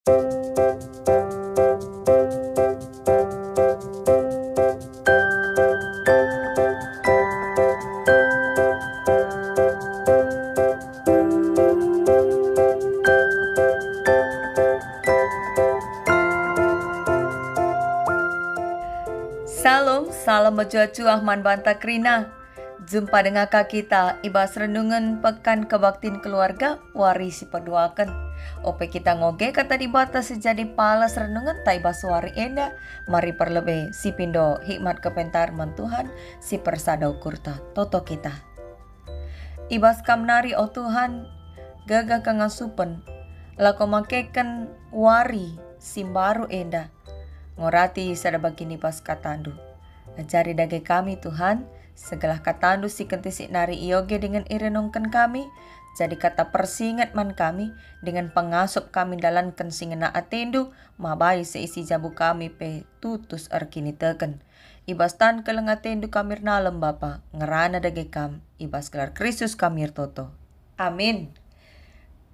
Salam mecuacu Ahman Banta Krina. Jumpa dengan kak kita ibas renungan pekan kebaktiin keluarga warisi peduakan. Ope kita ngoge kata dibatas sejadi palas renungan ta ibas wari enda. Mari perlebe si pindo hikmat kepentarman Tuhan si persadau kurta toto kita. Ibas kamnari o Tuhan gaga kangasupen lako makeken wari simbaru enda. Ngorati sada bagini pas katandu. Ajari dage kami Tuhan, segala katandu si kentisik nari iyoge dengan irenongkan kami, jadi kata persingat man kami, dengan pengasup kami dalam kensingena atendu, mabai seisi jabu kami pe tutus arkini teken. Ibas tan keleng atendu kamir nalem Bapa, ngerana dage kam, ibas gelar Kristus kamir toto. Amin.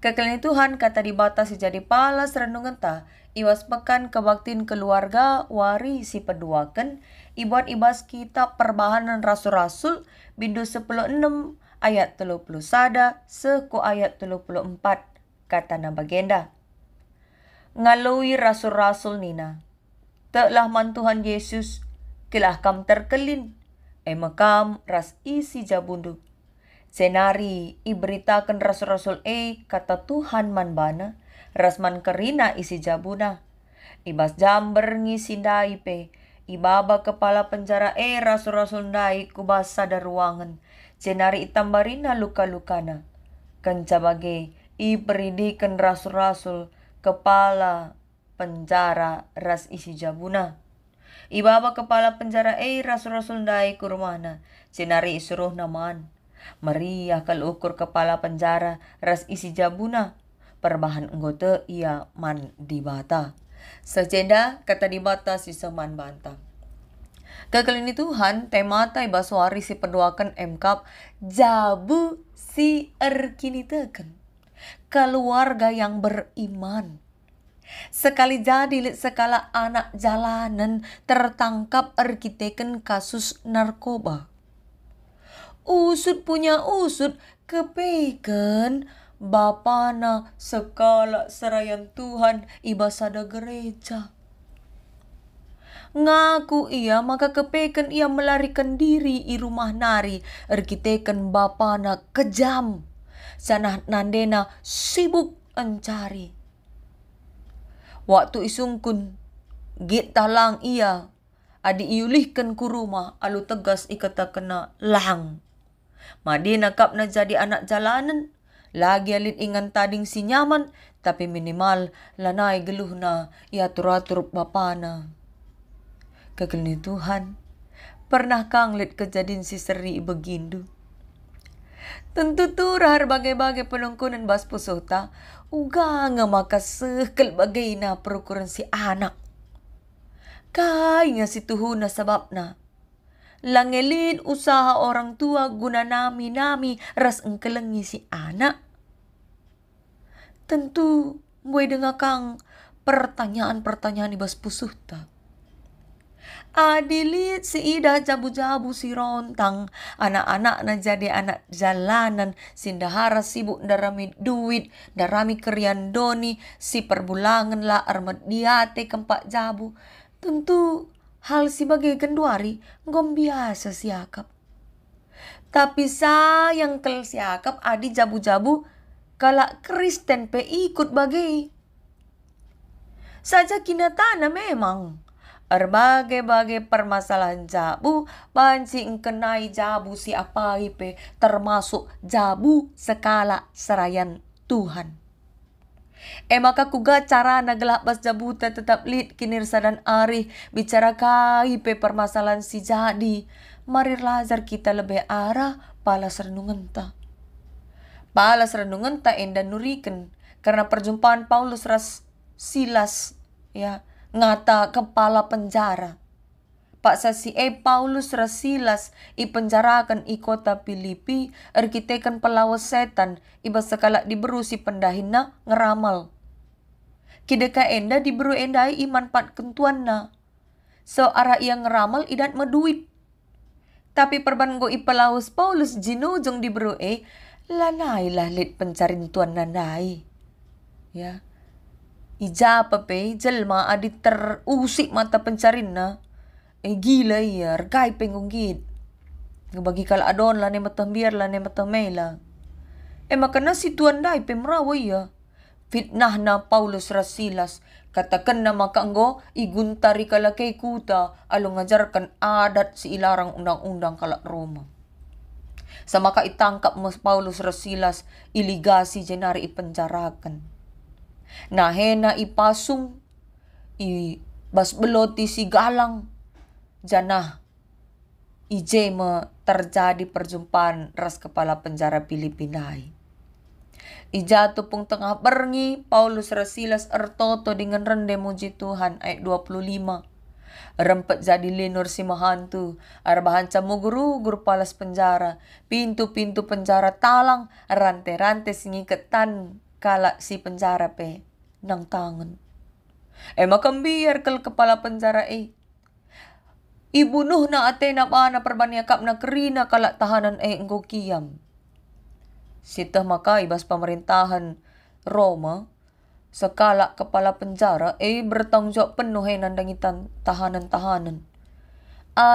Kekalian Tuhan kata dibatas jadi palas renungan ta, iwas pekan kebaktiin keluarga wari si peduakan, ibuat ibas kita perbahanan rasul-rasul bindu 16 ayat 30 sada seku ayat 34 kata na bagenda. Ngalui rasul-rasul nina, telah man Tuhan Yesus kelah kam terkelin, emakam ras isi jabundu. Senari iberitakan rasul-rasul kata Tuhan man bana, rasman kerina isi jabuna. Ibas jamber ngisindai pe, ibaba kepala penjara rasul-rasul ndai kubas sada ruangan. Senari itambarina luka-lukana. Kencabage iberidikan rasul-rasul kepala penjara ras isi jabuna. Ibaba kepala penjara rasul-rasul ndai kurumana. Senari isuruh naman. Maria kal ukur kepala penjara ras isi jabuna. Perbahan anggota ia man dibata. Sejeda kata dibata si seman banta. Kekalini Tuhan temata ibaswari si perduakan emkap jabu si erkini teken. Keluarga yang beriman. Sekali jadi sekala anak jalanan tertangkap erkiteken kasus narkoba. Usut punya usut kepeikan bapana sekala serayan Tuhan ibasada gereja. Ngaku ia maka kepeikan ia melarikan diri i rumah nari erkiteken bapana kejam. Sanah nandena sibuk encari. Waktu isungkun git talang ia adi iulihkan ku rumah alu tegas ikata kena lang. Madina kap na jadi anak jalanan, lagi alit ingan tading si nyaman, tapi minimal lanai geluh na ia turatur bapana. Kegelini Tuhan, pernah kang lit kejadian si seri begindu. Tentu turar bagai-bagai penungkunan bas pusota, uga maka sekel bagaina perukuran si anak. Kaya si tuhuna sebabna. Langelin usaha orang tua guna nami ras engkelengi si anak. Tentu mulai dengar kang pertanyaan-pertanyaan ibas pusuhta. Adilit si ida jabu-jabu si rontang, anak-anak na jadi anak jalanan, sindahara sibuk darami duit, darami kerian doni, si perbulangan la armat diate kempak jabu. Tentu hal sebagai genduari ngom biasa siakap. Tapi sayang kel siakap adi jabu-jabu kala Kristen pe ikut bagai. Saja kinatana memang. Berbagai-bagai permasalahan jabu banci engkenai jabu si apai pe termasuk jabu sekala serayan Tuhan. Maka kuga cara nagelak bas jabuta tetap lid kinir sadan ari bicara kai pe permasalahan si jadi. Mari lazar kita lebih arah palas renungan ta. Palas renungan ta enda nuriken karena perjumpaan Paulus ras Silas ya ngata kepala penjara. Pak sasi Paulus ras Silas i penjarakan i kota Filipi erkitekan pelawas setan iba sekala diberusi pendahina ngeramal. Kideka enda diburu endai iman pat kentuan na. So ara ia ngeramal idat meduit. Tapi perban go ipelaus Paulus jinujung diburu lanai lah lit pencarin tuan nandai. Ya. Ija pape jelma adit terusik mata pencarin na. Gila iya, regai pengunggit. Ngebagi kala adon lah ne matambiar lah ne matamela. Makana si tuan dai pemrawa iya. Fitnah na Paulus Rasilas, katakan na makanggo iguntari kala kay kuta alo ngajarkan adat si ilarang undang-undang kala Roma. Sa maka itangkap mas Paulus Rasilas, iligasi jenari ipenjarakan. Nahena ipasung, basbeloti si galang, janah ije terjadi perjumpaan ras kepala penjara Filipinai. Ijatuh pung tengah berngi Paulus Rasilas ertoto dengan rende muji Tuhan ayat 25. Rempet jadi linur si mahantu, arbahan camu guru palas penjara, pintu-pintu penjara talang, rante-rante singiketan kala si penjara nang tangan. Makambiar kel kepala penjara ibunuh na atena bana perbaniakap na kerina kala tahanan enggo kiam. Sitah maka ibas pemerintahan Roma, sekala kepala penjara bertanggung jawab penuh nandangitan tahanan-tahanan.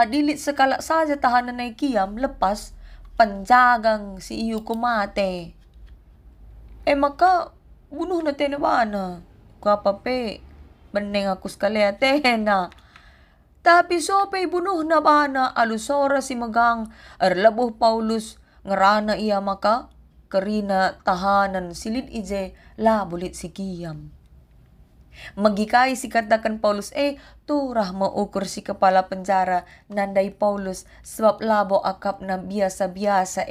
Dilit sekala saja tahanan ay kiam lepas penjagang si iyu kumate. Maka bunuh na tena bana. Kuapa beneng aku sekali atena. Tapi sope bunuh na bana alusora si megang erlebuh Paulus ngerana ia maka kerina tahanan silid ije la bulit si kiam. Magikai si katakan Paulus turah maukur si kepala penjara nandai Paulus sebab labo akap na biasa-biasa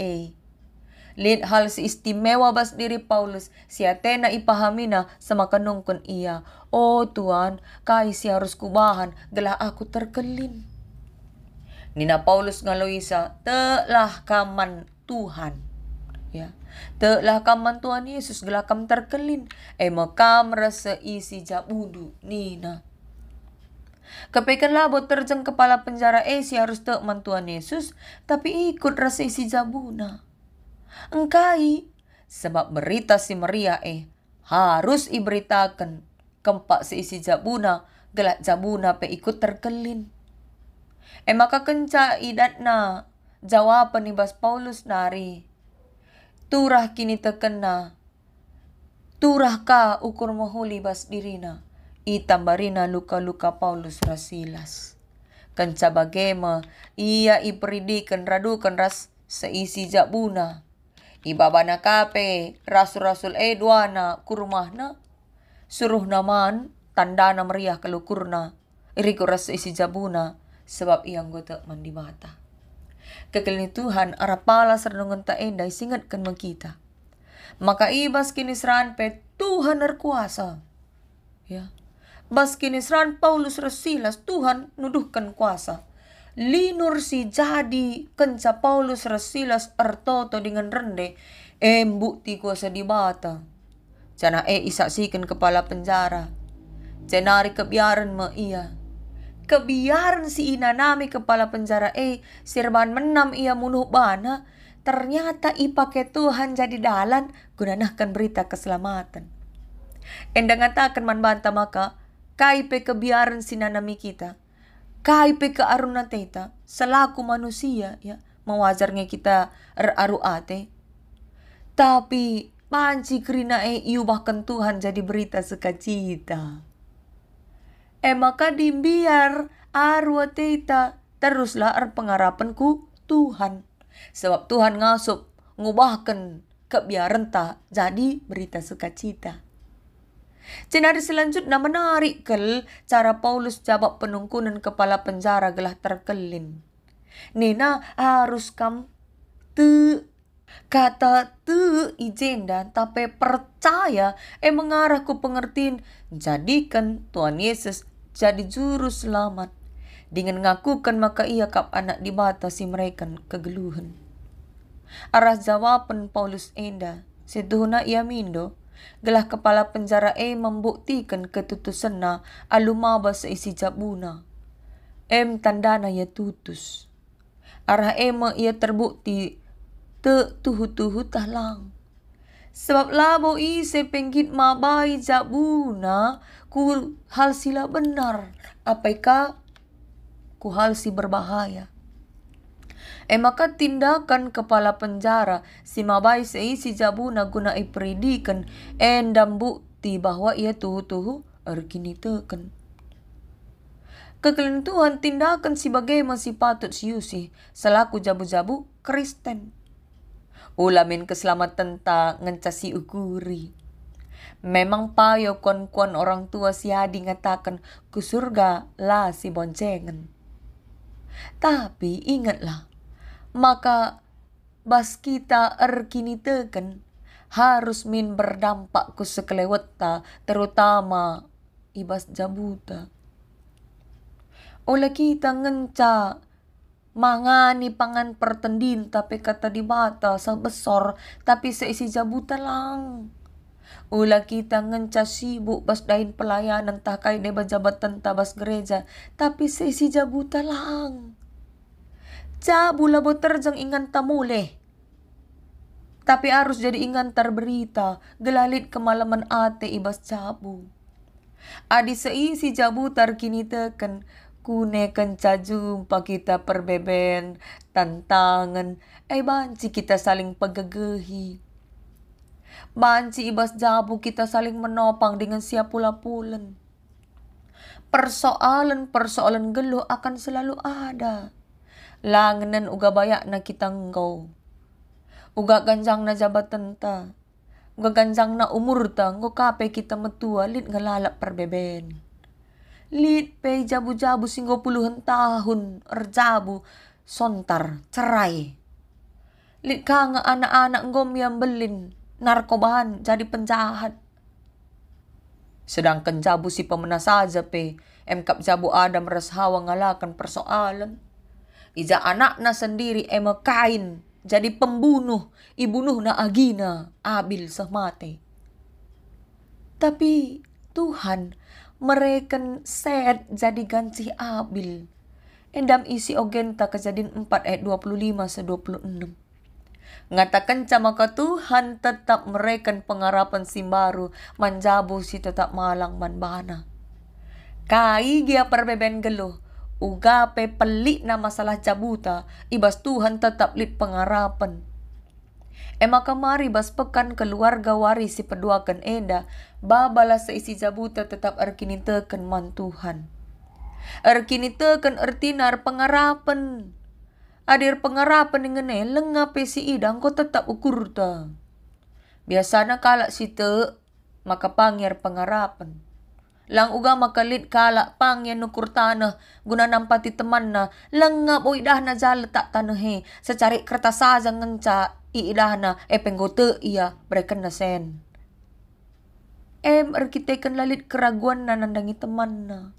Lid hal si istimewa bas diri Paulus si Athena ipahamina sama kanungkon iya. Oh Tuan, kai si harus kubahan gelah aku terkelin. Nina Paulus ngaloisa telah kaman Tuhan. Ya, telah kaman Tuhan Yesus gelakam terkelin. Makam rasa isi jabudu nina. Kepekan labo terjang kepala penjara si harus teman Tuhan Yesus, tapi ikut rasa isi jabuna. Engkai, sebab berita si Maria harus iberitakan kempak si isi jabuna, gelak jabuna ikut terkelin. Maka kenca idatna jawaban ibas Paulus nari. Turah kini tekena. Turah ka ukur mahuli bas dirina. Itambarina luka-luka Paulus Rasilas. Kenca bagema ia iperidikan radukan ras seisi jabuna. Ibabana kape rasul-rasul duana kurumahna. Suruh naman tandana meriah kelukurna. Iriku ras seisi jabuna sebab iang gotak mandibata. Kekelini Tuhan arapala sernungan ta endai singatkan kita. Maka ibas kinisran Tuhan berkuasa. Ya. Bas kinisran Paulus Rasilas Tuhan nuduhkan kuasa. Linur si jadi kenca Paulus Rasilas ertoto dengan rende bukti kuasa dibata. Cana isaksikan kepala penjara. Cenari kebiaran ia. Kebiaran si inanami kepala penjara sirban menam ia munuh bana. Ternyata ipake Tuhan jadi dalan gunanakan berita keselamatan. Endang ngatakan manbanta maka kaipe kebiaran si nanami kita. Kaipe kearuna teta selaku manusia ya mewajarnya kita aru ate. Tapi panci kerina iubahkan Tuhan jadi berita sukacita. Maka dimbiar arwa teta teruslah pengarapanku Tuhan. Sebab Tuhan ngasup ngubahkan kebiaran ta jadi berita sukacita. Cenari selanjutnya menarik cara Paulus jawab penungkunan kepala penjara gelah terkelin. Nina harus kata ijenda tapi percaya mengarah ku pengertian jadikan Tuhan Yesus jadi juru selamat. Dengan ngakukan maka ia kap anak dibatasi mereka kegeluhan. Arah jawaban Paulus enda setuhuna ia mindo Gelah kepala penjara membuktikan ketutusanna alumaba seisi jabuna. Tandana ia tutus. Arah ia terbukti tuhu-tuhu tahlang. Sebab labo ise penggit mabai jabuna ku hal sila benar. Apakah ku hal si berbahaya. Maka tindakan kepala penjara si mabai seisi jabuna guna iperidikan endam bukti bahwa ia tuhu-tuhu erkini teken. Kekelentuhan tindakan si bagaimana si patut siusi selaku jabu-jabu Kristen. Ulamin keselamatan ta ngencasi ukuri. Memang payo kon-kon orang tua si Hadi ngatakan ku surga lah si boncengan. Tapi ingatlah, maka bas kita erkini teken harus min berdampak ku sekelewet ta terutama ibas jabuta. Oleh kita ngenca mangani pangan pertendin tapi kata di bata sebesar tapi seisi jabuta lang. Ula kita ngenca sibuk bas dain pelayanan tak kai deba jabatan tabas gereja tapi seisi jabuta lang. Jabu labo terjang ingan tamule. Tapi harus jadi ingan terberita gelalit kemalaman ate ibas jabu. Adi seisi jabu terkini teken kune kenca jumpa kita perbeben tantangan banci kita saling pegegehi. Banci ibas jabu kita saling menopang dengan siap pula-pulen. Persoalan geluh akan selalu ada. Langenan uga bayak na kita ngau. Uga ganjang na jabatan ta. Uga ganjang na umur ta. Ngo kape kita metua lit ngelalak perbeben. Lit pe jabu-jabu singgo puluhan tahun erjabu sontar cerai. Lit ka nga anak-anak ngom yang belin narkobahan jadi penjahat. Sedangkan jabu si pemena saja pe kap jabu ada meres hawa ngalakan persoalan. Ija anakna sendiri kain jadi pembunuh ibunuh na agina Abil sahmate. Tapi Tuhan mereken set jadi ganci Abil. Endam isi ogenta kejadian 4 ayat 25-26. Ngatakan maka Tuhan tetap mereken pengharapan si baru manjabu si tetap malang manbana. Kai gia perbeben geluh. Uga pe pelik na masalah jabuta, ibas Tuhan tetap lit pengarapan. Maka mari bas pekan keluarga waris si peduakan enda, babala seisi jabuta tetap erkini teken man Tuhan. Erkini teken ertinar pengarapan. Adir pengarapan ngene lengape si idang ko tetap ukur ta. Biasana kalak si te, maka pangir pengarapan. Lang uga makalit kalak pangya nukur tanah guna nampati teman na lengap o idah na jala tak tanah he secari kertas saja ngenca idah na penggote iya bereken na sen. Erkitekan lalit keraguan na nandangi teman na.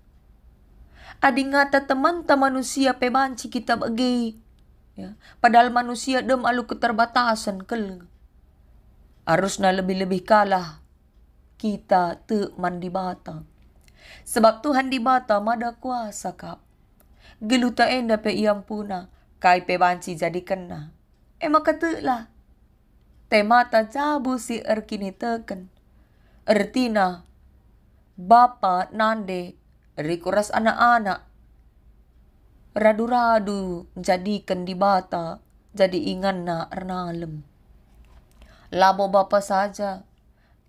Adi ngata teman ta manusia pe banci kita bagi. Ya, padahal manusia dem alu keterbatasan kel. Harus na lebih-lebih kalah kita te mandi bata. Sebab Tuhan di bata mada kuasa kap. Geluta enda pe iampuna. Kai pe banci jadi kena. Maka telah. Temata jabu si erkini teken. Ertina. Bapa nande. Rikuras anak-anak. Radu-radu jadikan di bata. Jadi ingan na ernalem. Labo bapa saja.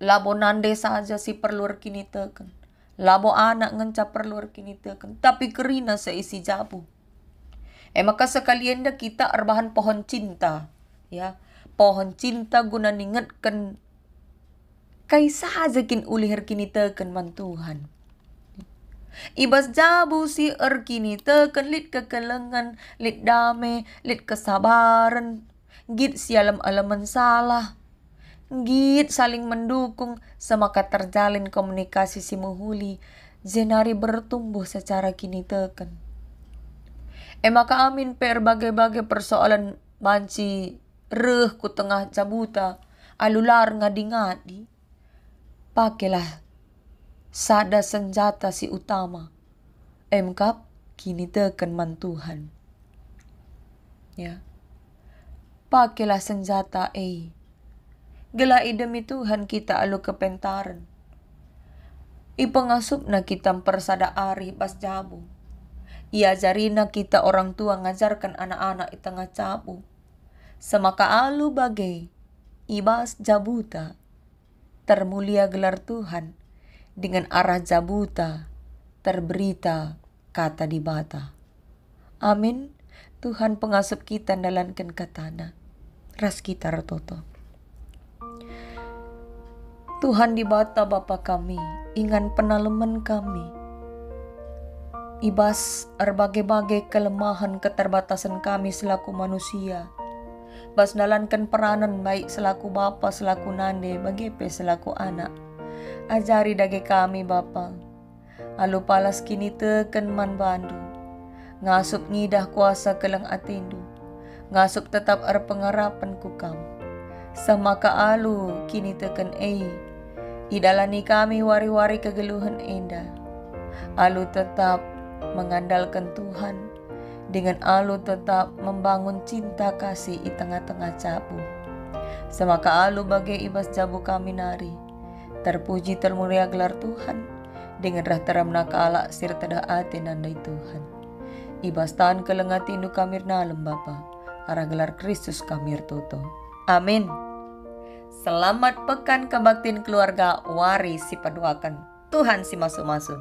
Labo nande saja si perlu erkini teken. Labo anak ngenca perlu erkini teken. Tapi kerina seisi jabu. Maka sekalian dah kita erbahan pohon cinta. Ya, pohon cinta guna ningetkan. Kai saja kin ulih erkini teken man Tuhan. Ibas jabu si erkini teken lit kekelengan, lit dame, lit kesabaran. Git sialam-alaman salah. Git saling mendukung semaka terjalin komunikasi si muhuli zenari bertumbuh secara kini teken. Maka amin per bagai-bagai persoalan banci reh ku tengah jabuta alular ngadi-ngadi. Pakailah sada senjata si utama. Emkap kini teken man Tuhan. Ya. Pakailah senjata gelai demi Tuhan kita alu kepentaran. Ipengasup na kita persada ari pas jabu. Iajarina kita orang tua ngajarkan anak-anak itengah cabu. Semaka alu bagai ibas jabuta. Termulia gelar Tuhan dengan arah jabuta terberita kata di bata. Amin. Tuhan pengasup kita dalankan katana. Ras kita ratoto. Tuhan di bata Bapa kami, ingan penaleman kami. Ibas berbagai-bagai kelemahan keterbatasan kami selaku manusia. Bas dalankan peranan baik selaku bapa, selaku nande, bagepe selaku anak. Ajari dage kami Bapa. Alu palas kini teken man bandu. Ngasup ngidah kuasa kelang atindu. Ngasup tetap pengarapan ku kam. Semaka alu kini teken idalani kami wari-wari kegeluhan enda. Alu tetap mengandalkan Tuhan, dengan alu tetap membangun cinta kasih di tengah-tengah cabu. Semaka alu bagai ibas jabu kami nari, terpuji termulia gelar Tuhan, dengan rah teram nakala sirta dah ati nandai Tuhan. Ibas tahan kelengatindu kamir nalem Bapa, arah gelar Kristus kamir toto. Amin. Selamat pekan kebaktian keluarga, wari si paduakan. Tuhan si masuk-masuk.